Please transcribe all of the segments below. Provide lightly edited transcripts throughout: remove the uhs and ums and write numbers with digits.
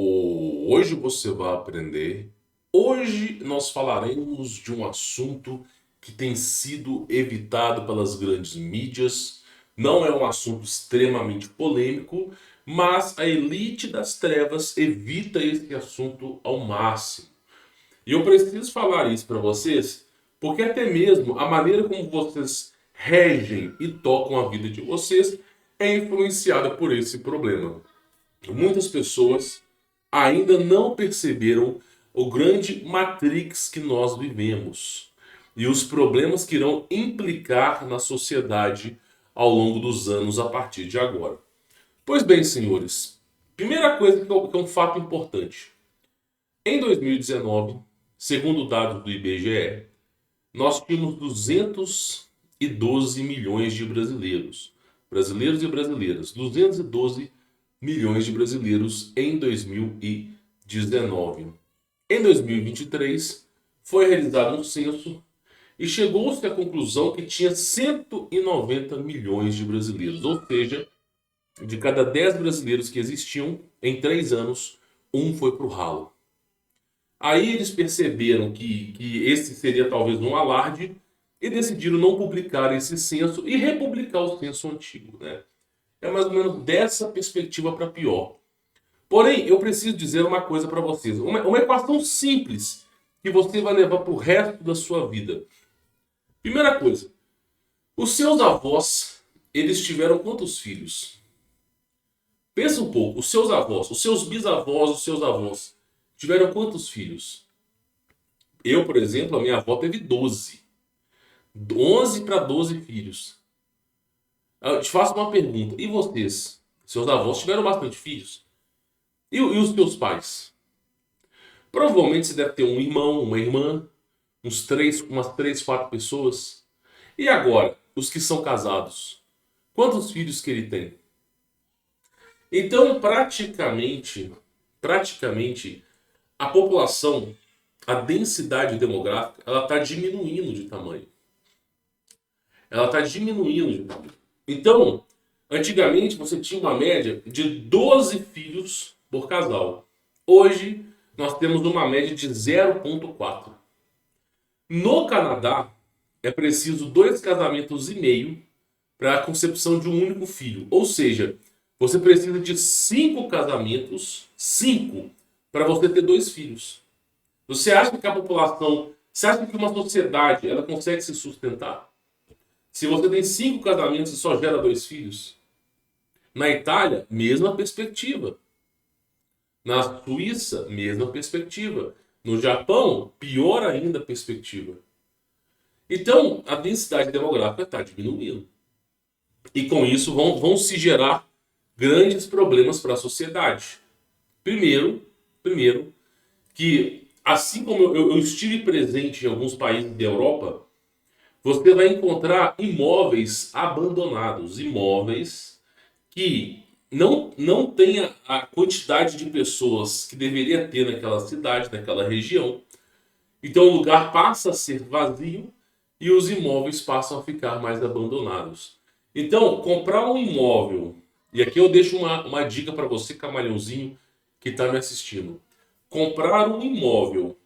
Hoje você vai aprender. Hoje nós falaremos de um assunto que tem sido evitado pelas grandes mídias. Não é um assunto extremamente polêmico, mas a elite das trevas evita esse assunto ao máximo. E eu preciso falar isso para vocês, porque até mesmo a maneira como vocês regem e tocam a vida de vocês é influenciada por esse problema. Muitas pessoas ainda não perceberam o grande matrix que nós vivemos e os problemas que irão implicar na sociedade ao longo dos anos a partir de agora. Pois bem, senhores, primeira coisa que é um fato importante. Em 2019, segundo dados do IBGE, nós tínhamos 212 milhões de brasileiros. Brasileiros e brasileiras. 212 milhões de brasileiros em 2019. Em 2023, foi realizado um censo e chegou-se à conclusão que tinha 190 milhões de brasileiros. Ou seja, de cada 10 brasileiros que existiam, em 3 anos, um foi para o ralo. Aí eles perceberam que esse seria talvez um alarde e decidiram não publicar esse censo e republicar o censo antigo, né? É mais ou menos dessa perspectiva para pior. Porém, eu preciso dizer uma coisa para vocês. Uma equação simples que você vai levar para o resto da sua vida. Primeira coisa. Os seus avós, eles tiveram quantos filhos? Pensa um pouco. Os seus avós, os seus bisavós, os seus avós, tiveram quantos filhos? Eu, por exemplo, a minha avó teve 12. 11 para 12 filhos. Eu te faço uma pergunta. E vocês? Seus avós tiveram bastante filhos? E os teus pais? Provavelmente você deve ter um irmão, uma irmã, umas 3, 4 pessoas. E agora, os que são casados? Quantos filhos que ele tem? Então, praticamente, a população, a densidade demográfica, ela está diminuindo de tamanho. Ela está diminuindo de tamanho. Então, antigamente você tinha uma média de 12 filhos por casal. Hoje, nós temos uma média de 0,4. No Canadá, é preciso 2 casamentos e meio para a concepção de um único filho. Ou seja, você precisa de 5 casamentos, 5, para você ter 2 filhos. Você acha que a população, você acha que uma sociedade ela consegue se sustentar? Se você tem 5 casamentos e só gera 2 filhos? Na Itália, mesma perspectiva. Na Suíça, mesma perspectiva. No Japão, pior ainda a perspectiva. Então, a densidade demográfica está diminuindo. E com isso vão se gerar grandes problemas para a sociedade. Primeiro, que assim como eu estive presente em alguns países da Europa, você vai encontrar imóveis abandonados, imóveis que não tem a quantidade de pessoas que deveria ter naquela cidade, naquela região. Então o lugar passa a ser vazio e os imóveis passam a ficar mais abandonados. Então, comprar um imóvel, e aqui eu deixo uma dica para você, camalhãozinho, que está me assistindo. Comprar um imóvel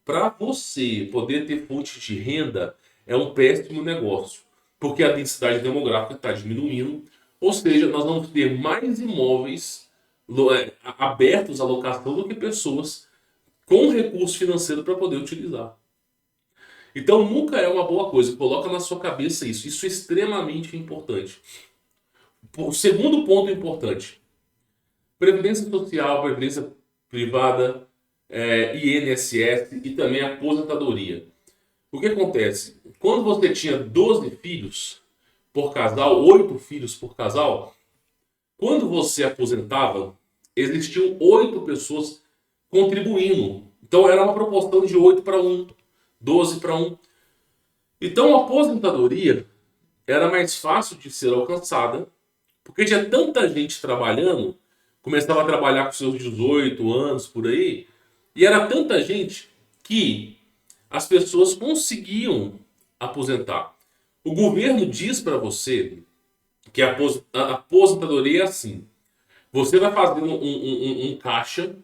para você poder ter fonte de renda é um péssimo negócio, porque a densidade demográfica está diminuindo, ou seja, nós vamos ter mais imóveis abertos à locação do que pessoas com recurso financeiro para poder utilizar. Então nunca é uma boa coisa, coloca na sua cabeça isso, isso é extremamente importante. O segundo ponto importante, previdência social, previdência privada, INSS e também aposentadoria. O que acontece? Quando você tinha 12 filhos por casal, 8 filhos por casal, quando você aposentava, existiam 8 pessoas contribuindo. Então era uma proporção de 8 para 1, 12 para 1. Então a aposentadoria era mais fácil de ser alcançada, porque tinha tanta gente trabalhando, começava a trabalhar com seus 18 anos por aí, e era tanta gente que as pessoas conseguiam aposentar. O governo diz para você que a aposentadoria é assim. Você vai fazendo um caixa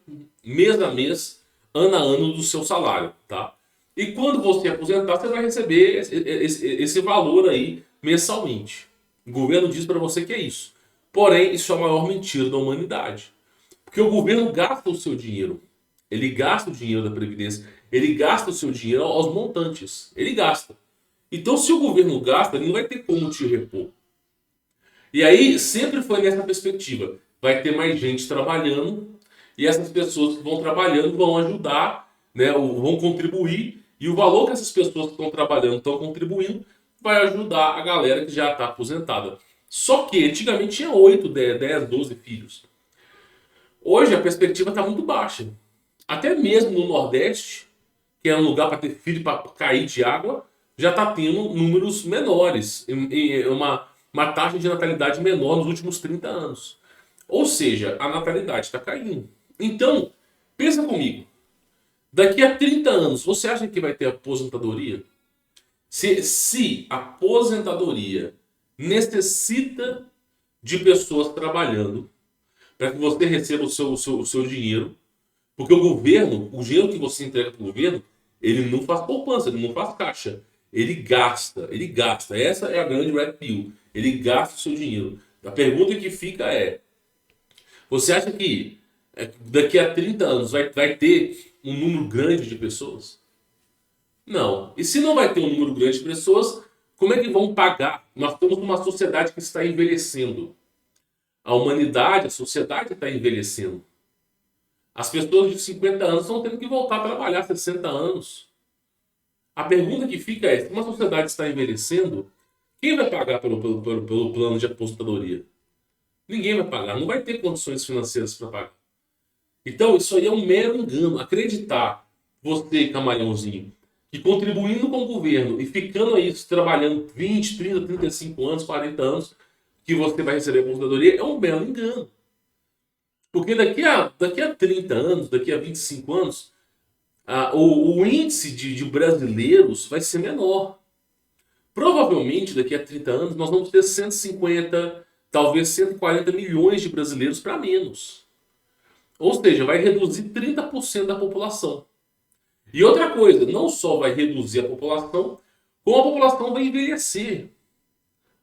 mês a mês, ano a ano do seu salário, tá? E quando você aposentar, você vai receber esse valor aí mensalmente. O governo diz para você que é isso. Porém, isso é a maior mentira da humanidade. Porque o governo gasta o seu dinheiro. Ele gasta o dinheiro da Previdência. Ele gasta o seu dinheiro aos montantes. Ele gasta. Então, se o governo gasta, ele não vai ter como te repor. E aí, sempre foi nessa perspectiva. Vai ter mais gente trabalhando. E essas pessoas que vão trabalhando vão ajudar, né, vão contribuir. E o valor que essas pessoas que estão trabalhando estão contribuindo vai ajudar a galera que já está aposentada. Só que antigamente tinha 8, 10, 12 filhos. Hoje a perspectiva está muito baixa. Até mesmo no Nordeste, que é um lugar para ter filho, para cair de água, já está tendo números menores, uma taxa de natalidade menor nos últimos 30 anos. Ou seja, a natalidade está caindo. Então, pensa comigo. Daqui a 30 anos, você acha que vai ter aposentadoria? Se a aposentadoria necessita de pessoas trabalhando para que você receba o seu dinheiro, porque o dinheiro que você entrega para o governo, ele não faz poupança, ele não faz caixa. Ele gasta, ele gasta. Essa é a grande red pill. Ele gasta o seu dinheiro. A pergunta que fica é: você acha que daqui a 30 anos vai ter um número grande de pessoas? Não. E se não vai ter um número grande de pessoas, como é que vão pagar? Nós estamos numa sociedade que está envelhecendo. A humanidade, a sociedade está envelhecendo. As pessoas de 50 anos estão tendo que voltar a trabalhar 60 anos. A pergunta que fica é: se uma sociedade está envelhecendo, quem vai pagar pelo plano de aposentadoria? Ninguém vai pagar, não vai ter condições financeiras para pagar. Então, isso aí é um mero engano. Acreditar, você, camaleãozinho, que contribuindo com o governo e ficando aí trabalhando 20, 30, 35 anos, 40 anos, que você vai receber a aposentadoria, é um belo engano. Porque daqui a 30 anos, daqui a 25 anos, o índice de brasileiros vai ser menor. Provavelmente, daqui a 30 anos, nós vamos ter 150, talvez 140 milhões de brasileiros para menos. Ou seja, vai reduzir 30% da população. E outra coisa, não só vai reduzir a população, como a população vai envelhecer.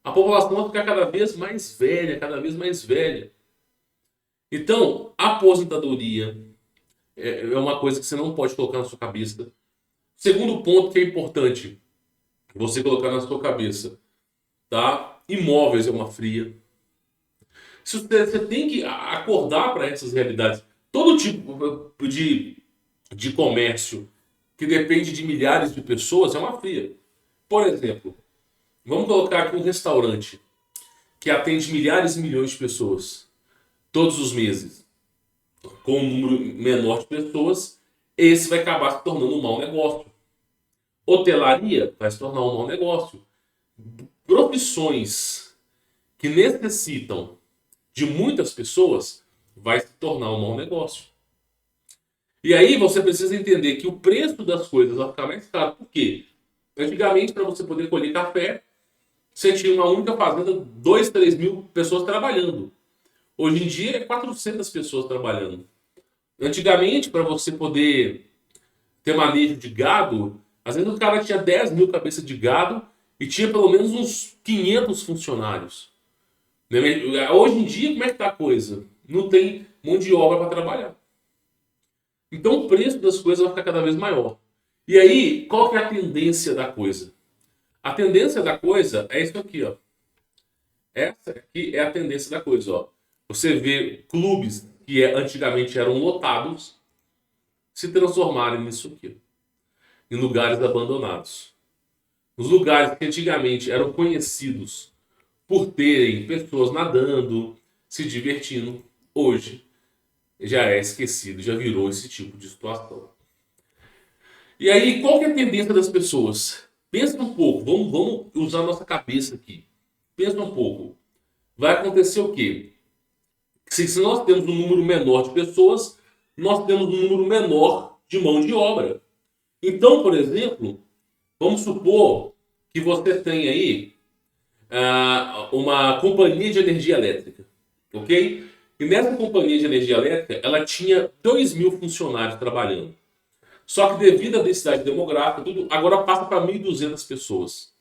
A população vai ficar cada vez mais velha, cada vez mais velha. Então, a aposentadoria é uma coisa que você não pode colocar na sua cabeça. Segundo ponto que é importante você colocar na sua cabeça, tá? Imóveis é uma fria. Se você tem que acordar para essas realidades. Todo tipo de comércio que depende de milhares de pessoas é uma fria. Por exemplo, vamos colocar aqui um restaurante que atende milhares e milhões de pessoas todos os meses, com um número menor de pessoas, esse vai acabar se tornando um mau negócio. Hotelaria vai se tornar um mau negócio. Profissões que necessitam de muitas pessoas vai se tornar um mau negócio. E aí você precisa entender que o preço das coisas vai ficar mais caro. Por quê? Antigamente, para você poder colher café, você tinha uma única fazenda, 2, 3 mil pessoas trabalhando. Hoje em dia é 400 pessoas trabalhando. Antigamente, para você poder ter manejo de gado, às vezes o cara tinha 10 mil cabeças de gado e tinha pelo menos uns 500 funcionários. Hoje em dia, como é que está a coisa? Não tem mão de obra para trabalhar. Então o preço das coisas vai ficar cada vez maior. E aí, qual que é a tendência da coisa? A tendência da coisa é isso aqui, ó. Essa aqui é a tendência da coisa, ó. Você vê clubes que antigamente eram lotados se transformarem nisso aqui, em lugares abandonados. Os lugares que antigamente eram conhecidos por terem pessoas nadando, se divertindo, hoje já é esquecido, já virou esse tipo de situação. E aí, qual que é a tendência das pessoas? Pensa um pouco, vamos usar a nossa cabeça aqui. Pensa um pouco. Vai acontecer o quê? Se nós temos um número menor de pessoas, nós temos um número menor de mão de obra. Então, por exemplo, vamos supor que você tem aí uma companhia de energia elétrica, ok? E nessa companhia de energia elétrica, ela tinha 2.000 funcionários trabalhando. Só que devido à densidade demográfica, tudo agora passa para 1.200 pessoas.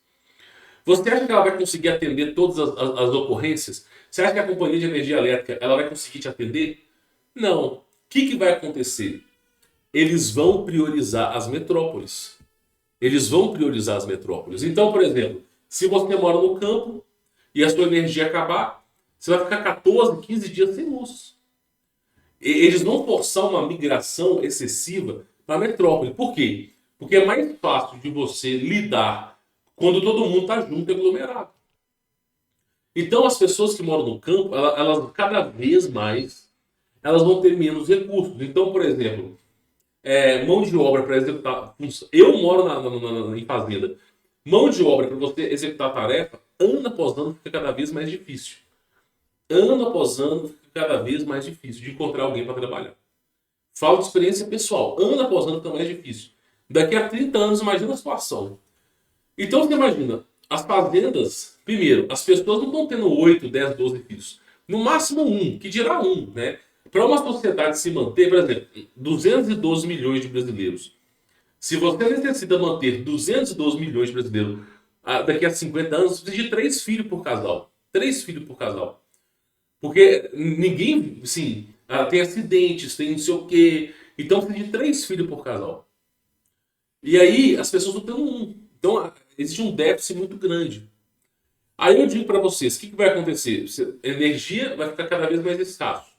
Você acha que ela vai conseguir atender todas as ocorrências? Você acha que a companhia de energia elétrica ela vai conseguir te atender? Não. O que vai acontecer? Eles vão priorizar as metrópoles. Eles vão priorizar as metrópoles. Então, por exemplo, se você mora no campo e a sua energia acabar, você vai ficar 14, 15 dias sem luz. Eles vão forçar uma migração excessiva para a metrópole. Por quê? Porque é mais fácil de você lidar quando todo mundo está junto e aglomerado. Então, as pessoas que moram no campo, elas cada vez mais elas vão ter menos recursos. Então, por exemplo, mão de obra para executar. Eu moro em fazenda. Mão de obra para você executar a tarefa, ano após ano, fica cada vez mais difícil. Ano após ano, fica cada vez mais difícil de encontrar alguém para trabalhar. Falo de experiência pessoal. Ano após ano fica mais difícil. Daqui a 30 anos, imagina a situação. Então você imagina, as fazendas, primeiro, as pessoas não estão tendo 8, 10, 12 filhos. No máximo um, que dirá um, né? Para uma sociedade se manter, por exemplo, 212 milhões de brasileiros. Se você necessita manter 212 milhões de brasileiros daqui a 50 anos, você precisa de 3 filhos por casal. 3 filhos por casal. Porque ninguém, assim, tem acidentes, tem não sei o quê. Então precisa de 3 filhos por casal. E aí as pessoas estão tendo um. Então existe um déficit muito grande. Aí eu digo para vocês, o que vai acontecer? A energia vai ficar cada vez mais escasso.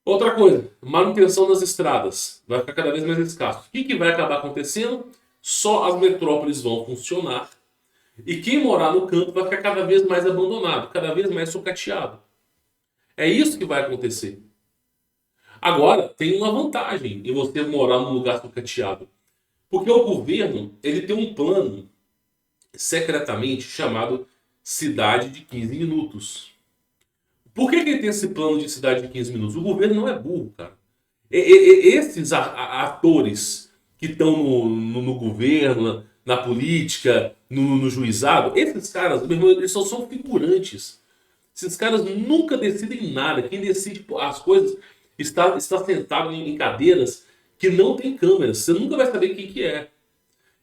Outra coisa, manutenção das estradas vai ficar cada vez mais escasso. O que vai acabar acontecendo? Só as metrópoles vão funcionar e quem morar no campo vai ficar cada vez mais abandonado, cada vez mais sucateado. É isso que vai acontecer. Agora, tem uma vantagem em você morar num lugar sucateado. Porque o governo ele tem um plano secretamente chamado Cidade de 15 Minutos. Por que ele tem esse plano de cidade de 15 minutos? O governo não é burro, cara. Esses atores que estão no governo, na política, no juizado, esses caras, meu irmão, eles são figurantes. Esses caras nunca decidem nada. Quem decide as coisas está sentado em cadeiras que não tem câmeras. Você nunca vai saber quem que é.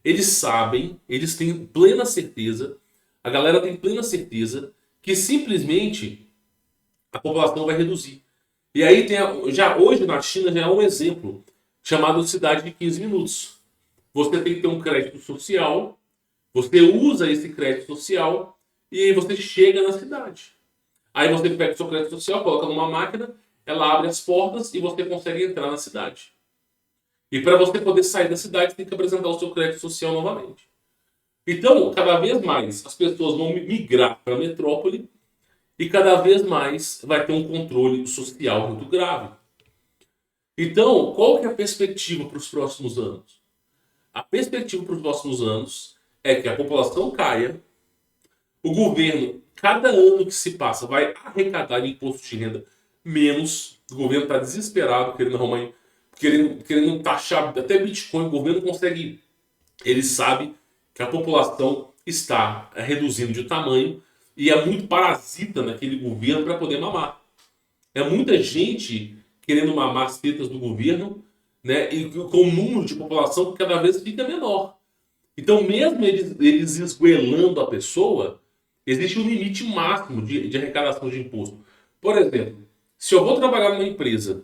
Eles sabem, eles têm plena certeza, a galera tem plena certeza que simplesmente a população vai reduzir. E aí já hoje na China já é um exemplo chamado Cidade de 15 Minutos. Você tem que ter um crédito social, você usa esse crédito social e aí você chega na cidade. Aí você pega o seu crédito social, coloca numa máquina, ela abre as portas e você consegue entrar na cidade. E para você poder sair da cidade, tem que apresentar o seu crédito social novamente. Então, cada vez mais as pessoas vão migrar para a metrópole e cada vez mais vai ter um controle social muito grave. Então, qual que é a perspectiva para os próximos anos? A perspectiva para os próximos anos é que a população caia, o governo, cada ano que se passa, vai arrecadar imposto de renda menos, o governo está desesperado, querendo arrumar, querendo taxar até Bitcoin, o governo consegue, ele sabe que a população está reduzindo de tamanho e é muito parasita naquele governo para poder mamar. É muita gente querendo mamar as tetas do governo, né? E com o número de população que cada vez fica menor. Então, mesmo eles esgoelando a pessoa, existe um limite máximo de arrecadação de imposto. Por exemplo, se eu vou trabalhar numa empresa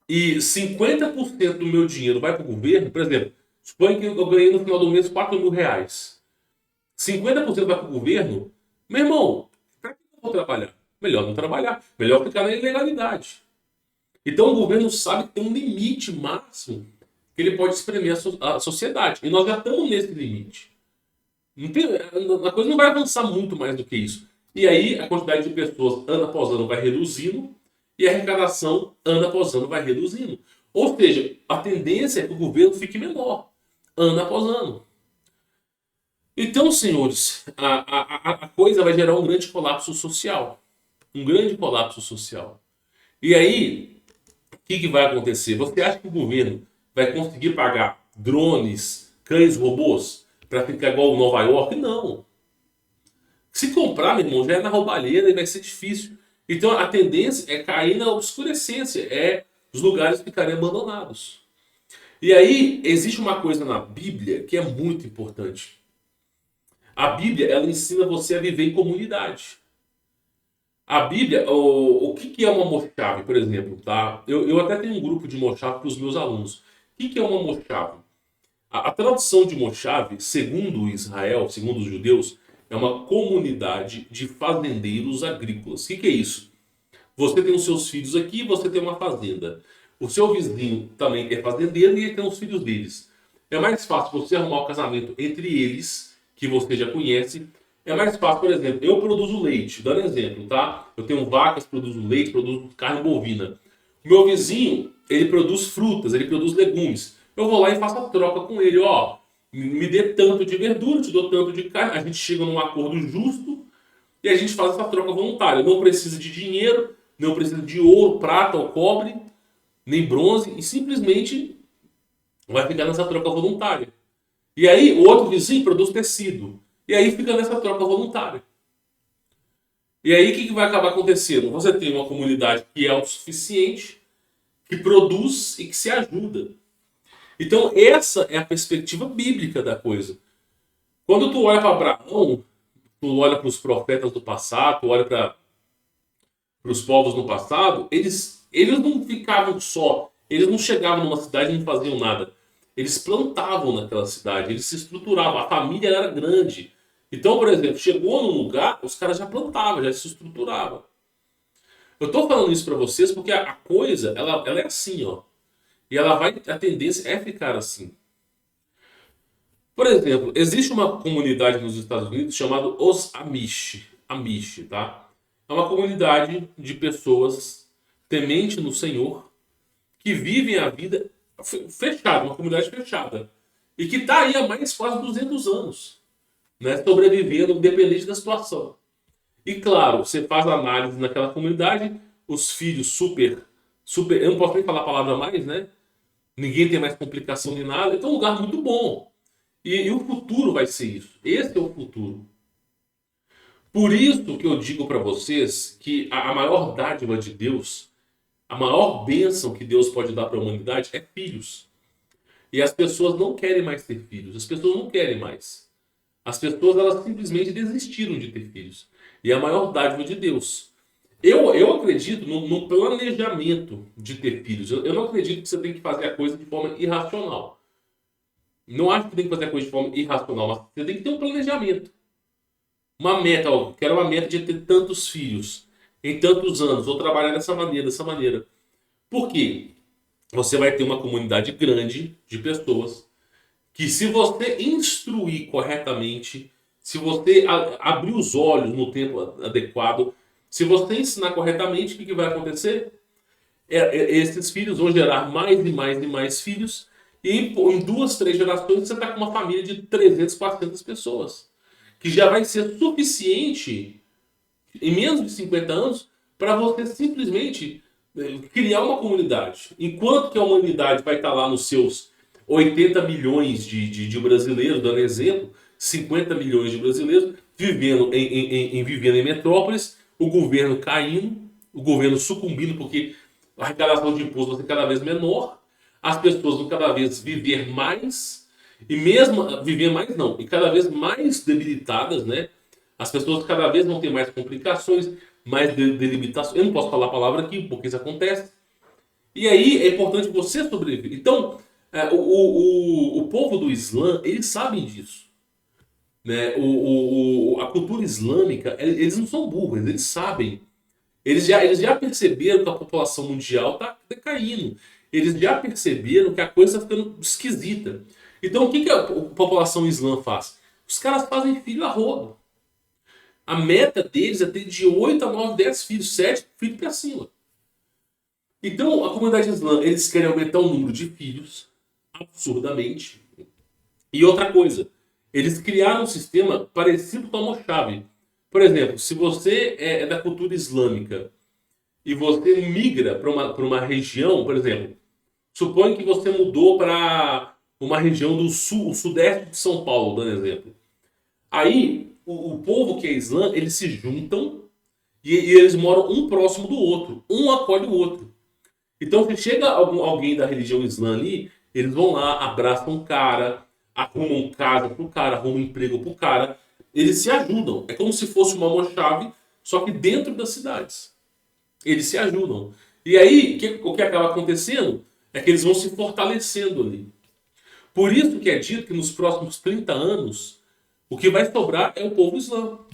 e 50% do meu dinheiro vai para o governo, por exemplo, suponha que eu ganhei no final do mês R$ 4.000. 50% vai para o governo, meu irmão, para que eu vou trabalhar? Melhor não trabalhar, melhor ficar na ilegalidade. Então o governo sabe que tem um limite máximo que ele pode espremer a sociedade. E nós já estamos nesse limite. A coisa não vai avançar muito mais do que isso. E aí a quantidade de pessoas ano após ano vai reduzindo e a arrecadação ano após ano vai reduzindo. Ou seja, a tendência é que o governo fique menor ano após ano. Então, senhores, a coisa vai gerar um grande colapso social. Um grande colapso social. E aí, o que vai acontecer? Você acha que o governo vai conseguir pagar drones, cães robôs, para ficar igual Nova York? Não. Se comprar, meu irmão, já é na roubalheira e vai ser difícil. Então a tendência é cair na obscurecência, é os lugares ficarem abandonados. E aí existe uma coisa na Bíblia que é muito importante. A Bíblia, ela ensina você a viver em comunidade. A Bíblia, o que é uma mochave, por exemplo, tá? Eu até tenho um grupo de mochave para os meus alunos. O que é uma mochave? A tradução de mochave, segundo Israel, segundo os judeus, é uma comunidade de fazendeiros agrícolas. O que é isso? Você tem os seus filhos aqui, você tem uma fazenda. O seu vizinho também é fazendeiro e ele tem os filhos deles. É mais fácil você arrumar o casamento entre eles, que você já conhece. É mais fácil, por exemplo, eu produzo leite, dando exemplo, tá? Eu tenho vacas, produzo leite, produzo carne bovina. O meu vizinho, ele produz frutas, ele produz legumes. Eu vou lá e faço a troca com ele, ó. Me dê tanto de verdura, te dou tanto de carne. A gente chega num acordo justo e a gente faz essa troca voluntária. Não precisa de dinheiro, não precisa de ouro, prata ou cobre, nem bronze, e simplesmente vai ficar nessa troca voluntária. E aí o outro vizinho produz tecido. E aí fica nessa troca voluntária. E aí o que vai acabar acontecendo? Você tem uma comunidade que é autossuficiente, que produz e que se ajuda. Então essa é a perspectiva bíblica da coisa. Quando tu olha para Abraão, tu olha para os profetas do passado, tu olha para os povos no passado, eles não ficavam só, eles não chegavam numa cidade e não faziam nada. Eles plantavam naquela cidade, eles se estruturavam, a família era grande. Então, por exemplo, chegou num lugar, os caras já plantavam, já se estruturavam. Eu estou falando isso para vocês porque a coisa, ela é assim, ó. E a tendência é ficar assim. Por exemplo, existe uma comunidade nos Estados Unidos chamada os Amish. Amish, tá? É uma comunidade de pessoas temente no Senhor que vivem a vida fechada, uma comunidade fechada. E que está aí há mais quase 200 anos, né? Sobrevivendo, independente da situação. E claro, você faz análise naquela comunidade, os filhos super, eu não posso nem falar a palavra mais, né? Ninguém tem mais complicação nem nada. Então é um lugar muito bom. E o futuro vai ser isso. Esse é o futuro. Por isso que eu digo para vocês que a maior dádiva de Deus, a maior bênção que Deus pode dar para a humanidade é filhos. E as pessoas não querem mais ter filhos. As pessoas não querem mais. As pessoas elas simplesmente desistiram de ter filhos. E é a maior dádiva de Deus. Eu acredito no planejamento de ter filhos. Eu não acredito que você tem que fazer a coisa de forma irracional. Não acho que tem que fazer a coisa de forma irracional, mas você tem que ter um planejamento. Uma meta, ó, quero uma meta de ter tantos filhos em tantos anos, vou trabalhar dessa maneira, dessa maneira. Por quê? Você vai ter uma comunidade grande de pessoas que, se você instruir corretamente, se você abrir os olhos no tempo adequado, se você ensinar corretamente, o que vai acontecer? Esses filhos vão gerar mais e mais e mais filhos, e em 2, 3 gerações você está com uma família de 300, 400 pessoas, que já vai ser suficiente, em menos de 50 anos, para você simplesmente criar uma comunidade. Enquanto que a humanidade vai estar lá nos seus 80 milhões de brasileiros, dando exemplo, 50 milhões de brasileiros, vivendo em metrópoles, o governo caindo, o governo sucumbindo, porque a arrecadação de impostos vai ser cada vez menor, as pessoas vão cada vez viver mais, e mesmo viver mais não, e cada vez mais debilitadas, né? As pessoas cada vez vão ter mais complicações, mais delimitações. Eu não posso falar a palavra aqui, porque isso acontece. E aí é importante você sobreviver. Então, o povo do Islã, eles sabem disso. Né? A cultura islâmica, eles não são burros, eles sabem. Eles já perceberam que a população mundial está decaindo. Eles já perceberam que a coisa está ficando esquisita. Então, o que a população islã faz? Os caras fazem filho a rodo. A meta deles é ter de 8 a 9, 10 filhos, 7 filhos para cima. Então, a comunidade islã, eles querem aumentar o número de filhos, absurdamente. E outra coisa, eles criaram um sistema parecido com a Mojave. Por exemplo, se você é da cultura islâmica e você migra para uma região, por exemplo, suponha que você mudou para uma região do sul, o sudeste de São Paulo, dando exemplo. Aí, o povo que é islã, eles se juntam E eles moram um próximo do outro. Um acolhe o outro. Então, se chega alguém da religião islã ali, eles vão lá, abraçam o cara, arrumam casa pro cara, arrumam emprego pro cara. Eles se ajudam. É como se fosse uma mão-chave, só que dentro das cidades. Eles se ajudam. E aí, o que acaba acontecendo é que eles vão se fortalecendo ali. Por isso que é dito que nos próximos 30 anos, o que vai sobrar é o povo islâmico.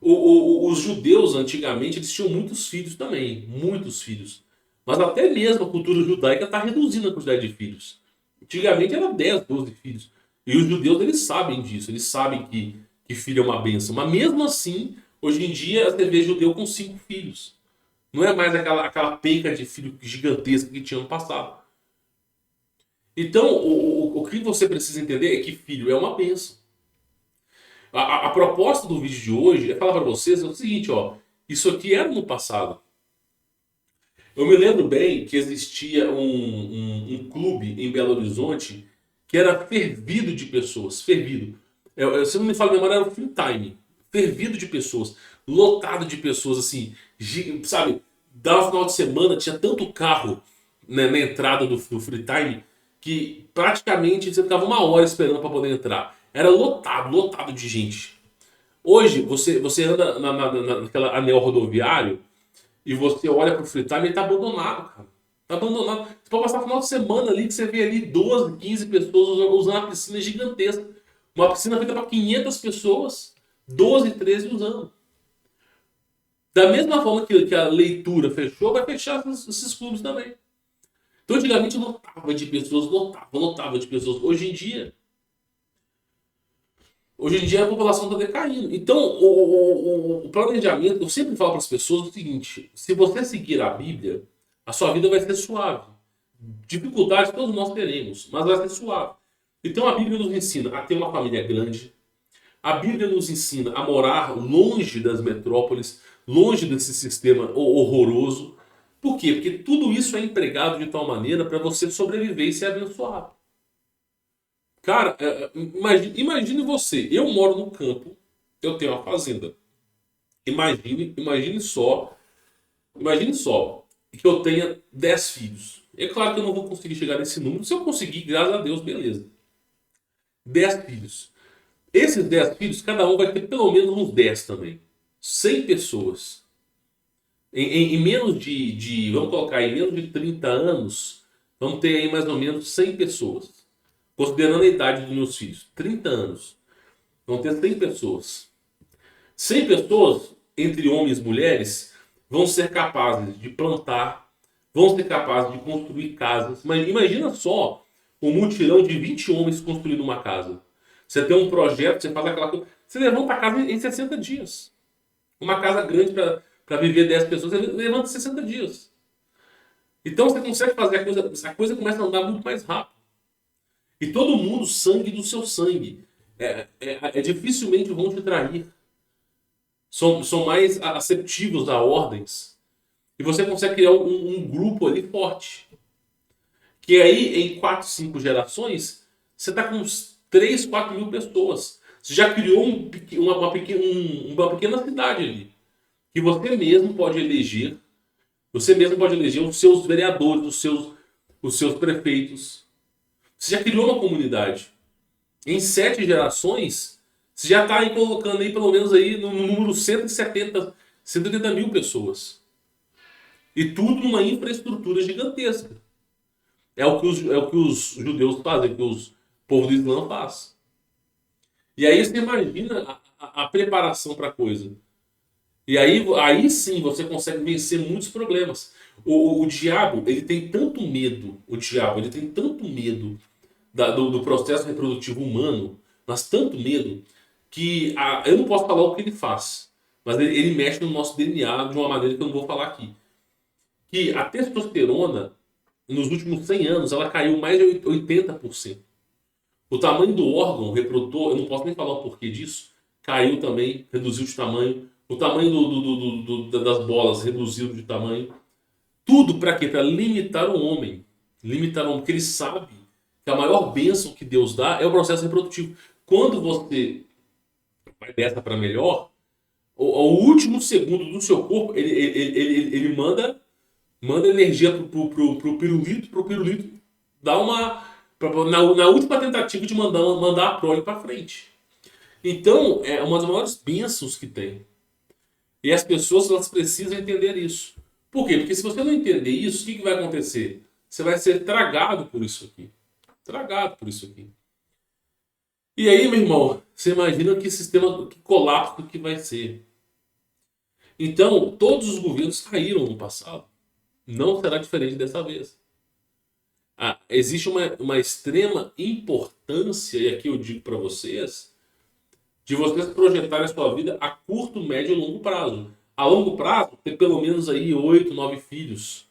Os judeus, antigamente, eles tinham muitos filhos também. Muitos filhos. Mas até mesmo a cultura judaica está reduzindo a quantidade de filhos. Antigamente era 10, 12 filhos. E os judeus, eles sabem disso. Eles sabem que filho é uma bênção. Mas mesmo assim, hoje em dia, você vê judeu com 5 filhos. Não é mais aquela penca de filho gigantesca que tinha no passado. Então, o que você precisa entender é que filho é uma bênção. A proposta do vídeo de hoje é falar para vocês o seguinte, ó. Isso aqui era no passado. Eu me lembro bem que existia um clube em Belo Horizonte que era fervido de pessoas. Fervido. Se não me falo a memória, era o Free Time. Fervido de pessoas. Lotado de pessoas, assim. Sabe? Dava final de semana, tinha tanto carro, né, na entrada do Free Time que praticamente você ficava uma hora esperando para poder entrar. Era lotado, lotado de gente. Hoje, você anda naquela anel rodoviário e você olha pro Free Time e ele tá abandonado, cara. Tá abandonado. Você pode passar final de semana ali que você vê ali 12, 15 pessoas usando uma piscina gigantesca. Uma piscina feita para 500 pessoas, 12, 13 usando. Da mesma forma que a leitura fechou, vai fechar esses clubes também. Então, antigamente lotava de pessoas, lotava de pessoas. Hoje em dia a população está decaindo. Então, o planejamento, eu sempre falo para as pessoas o seguinte: se você seguir a Bíblia, a sua vida vai ser suave. Dificuldades todos nós teremos, mas vai ser suave. Então a Bíblia nos ensina a ter uma família grande. A Bíblia nos ensina a morar longe das metrópoles, longe desse sistema horroroso. Por quê? Porque tudo isso é empregado de tal maneira para você sobreviver e ser abençoado. Cara, imagine você. Eu moro no campo, eu tenho uma fazenda. Imagine só que eu tenha 10 filhos. É claro que eu não vou conseguir chegar nesse número. Se eu conseguir, graças a Deus, beleza. 10 filhos. Esses 10 filhos, cada um vai ter pelo menos uns 10 também. 100 pessoas. Em menos vamos colocar, em menos de 30 anos, vamos ter aí mais ou menos 100 pessoas. Considerando a idade dos meus filhos. 30 anos. Vão ter 100 pessoas. 100 pessoas, entre homens e mulheres, vão ser capazes de plantar, vão ser capazes de construir casas. Mas imagina só um mutirão de 20 homens construindo uma casa. Você tem um projeto, você faz aquela coisa. Você levanta a casa em 60 dias. Uma casa grande para viver 10 pessoas, você levanta em 60 dias. Então você consegue fazer a coisa começa a andar muito mais rápido. E todo mundo sangue do seu sangue. Dificilmente vão te trair. São mais aceptivos a ordens. E você consegue criar um grupo ali forte. Que aí, em 4, 5 gerações, você está com uns 3, 4 mil pessoas. Você já criou uma pequena cidade ali. Que você mesmo pode eleger. Você mesmo pode eleger os seus vereadores, os seus prefeitos. Você já criou uma comunidade. Em 7 gerações, você já está aí colocando aí pelo menos aí no número 170, 180 mil pessoas. E tudo numa infraestrutura gigantesca. É o que os judeus fazem, é o que os povos do Islã faz. E aí você imagina a preparação para a coisa. E aí sim você consegue vencer muitos problemas. O diabo, ele tem tanto medo, ele tem tanto medo do processo reprodutivo humano, mas tanto medo, que eu não posso falar o que ele faz, mas ele mexe no nosso DNA de uma maneira que eu não vou falar aqui. Que a testosterona, nos últimos 100 anos, ela caiu mais de 80%. O tamanho do órgão reprodutor, eu não posso nem falar o porquê disso, caiu também, reduziu de tamanho. O tamanho das bolas reduziu de tamanho. Tudo para quê? Para limitar o homem. Limitar o homem, porque ele sabe que a maior bênção que Deus dá é o processo reprodutivo. Quando você vai dessa para melhor, ao último segundo do seu corpo, ele manda energia pro pirulito dar uma. Na última tentativa de mandar a prole para frente. Então, é uma das maiores bênçãos que tem. E as pessoas elas precisam entender isso. Por quê? Porque se você não entender isso, o que vai acontecer? Você vai ser tragado por isso aqui. Tragado por isso aqui. E aí, meu irmão, você imagina que sistema, que colapso que vai ser. Então, todos os governos caíram no passado. Não será diferente dessa vez. Existe uma extrema importância, e aqui eu digo para vocês, de vocês projetarem a sua vida a curto, médio e longo prazo. A longo prazo, ter pelo menos aí 8, 9 filhos,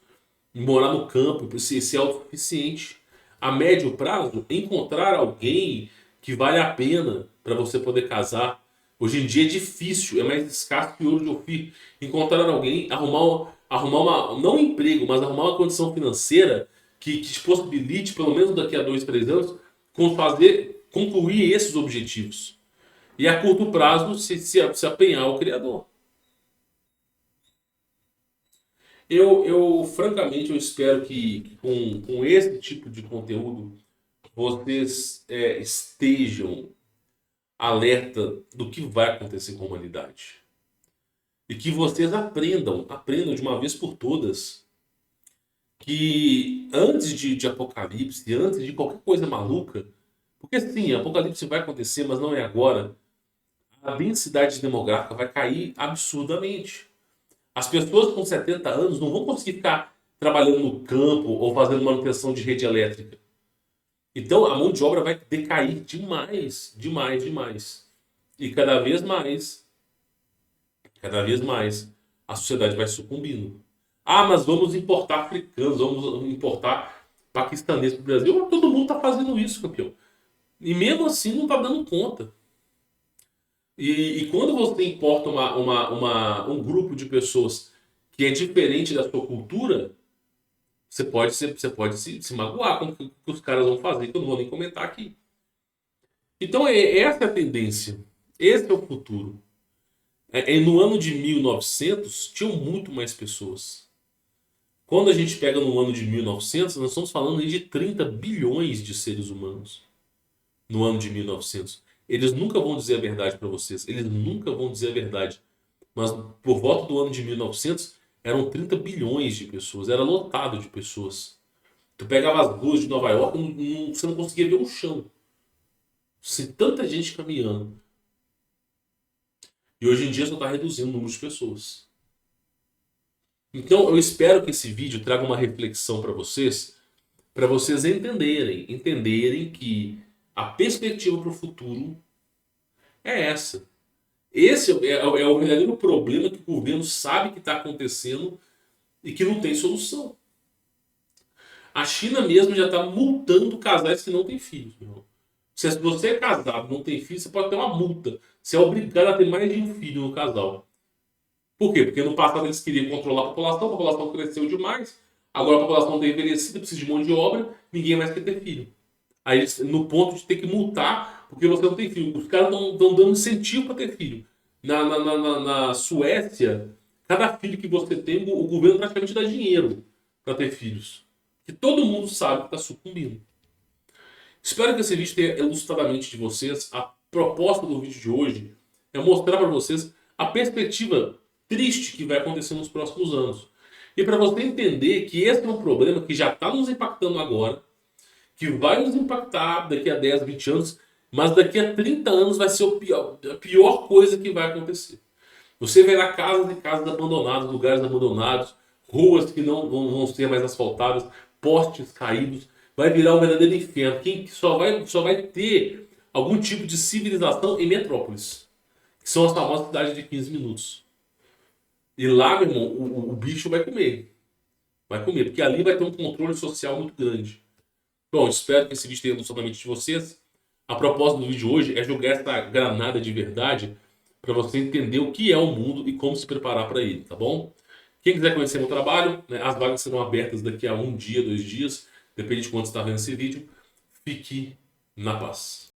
morar no campo, ser autossuficiente. A médio prazo, encontrar alguém que vale a pena para você poder casar. Hoje em dia é difícil, é mais escasso que ouro de ofício. Encontrar alguém, arrumar não um emprego, mas arrumar uma condição financeira que te possibilite, pelo menos daqui a 2, 3 anos, concluir esses objetivos. E a curto prazo se apenhar ao Criador. Francamente, eu espero que com esse tipo de conteúdo vocês estejam alerta do que vai acontecer com a humanidade. E que vocês aprendam de uma vez por todas, que antes de Apocalipse, antes de qualquer coisa maluca, porque sim, Apocalipse vai acontecer, mas não é agora, a densidade demográfica vai cair absurdamente. As pessoas com 70 anos não vão conseguir ficar trabalhando no campo ou fazendo manutenção de rede elétrica. Então a mão de obra vai decair demais, demais, demais. E cada vez mais, a sociedade vai sucumbindo. Ah, mas vamos importar africanos, vamos importar paquistaneses para o Brasil. Todo mundo está fazendo isso, campeão. E mesmo assim não está dando conta. E quando você importa um grupo de pessoas que é diferente da sua cultura, você pode se magoar com o que os caras vão fazer, que eu não vou nem comentar aqui. Então essa é a tendência. Esse é o futuro. No ano de 1900, tinham muito mais pessoas. Quando a gente pega no ano de 1900, nós estamos falando aí de 30 bilhões de seres humanos. No ano de 1900. Eles nunca vão dizer a verdade para vocês. Eles nunca vão dizer a verdade. Mas por volta do ano de 1900, eram 30 bilhões de pessoas. Era lotado de pessoas. Tu pegava as ruas de Nova York, você não conseguia ver o chão. Se tanta gente caminhando. E hoje em dia só está reduzindo o número de pessoas. Então eu espero que esse vídeo traga uma reflexão para vocês entenderem que a perspectiva para o futuro é essa. Esse é o verdadeiro problema que o governo sabe que está acontecendo e que não tem solução. A China mesmo já está multando casais que não têm filhos. Se você é casado e não tem filho, você pode ter uma multa. Você é obrigado a ter mais de um filho no casal. Por quê? Porque no passado eles queriam controlar a população cresceu demais, agora a população está envelhecida, precisa de mão de obra, ninguém mais quer ter filho. Aí no ponto de ter que multar porque você não tem filho. Os caras estão dando incentivo para ter filho. Na Suécia, cada filho que você tem, o governo praticamente dá dinheiro para ter filhos. Que todo mundo sabe que está sucumbindo. Espero que esse vídeo tenha elucidado a mente de vocês. A proposta do vídeo de hoje é mostrar para vocês a perspectiva triste que vai acontecer nos próximos anos. E para você entender que esse é um problema que já está nos impactando agora, que vai nos impactar daqui a 10, 20 anos, mas daqui a 30 anos vai ser a pior coisa que vai acontecer. Você verá casas e casas abandonadas, lugares abandonados, ruas que não vão ser mais asfaltadas, postes caídos, vai virar um verdadeiro inferno. Quem só vai ter algum tipo de civilização em metrópoles, que são as famosas cidades de 15 minutos. E lá, meu irmão, o bicho vai comer. Vai comer, porque ali vai ter um controle social muito grande. Bom, espero que esse vídeo tenha elucidado a mente de vocês. A proposta do vídeo de hoje é jogar essa granada de verdade para você entender o que é o mundo e como se preparar para ele, tá bom? Quem quiser conhecer meu trabalho, né, as vagas serão abertas daqui a 1 dia, 2 dias, depende de quando você está vendo esse vídeo. Fique na paz.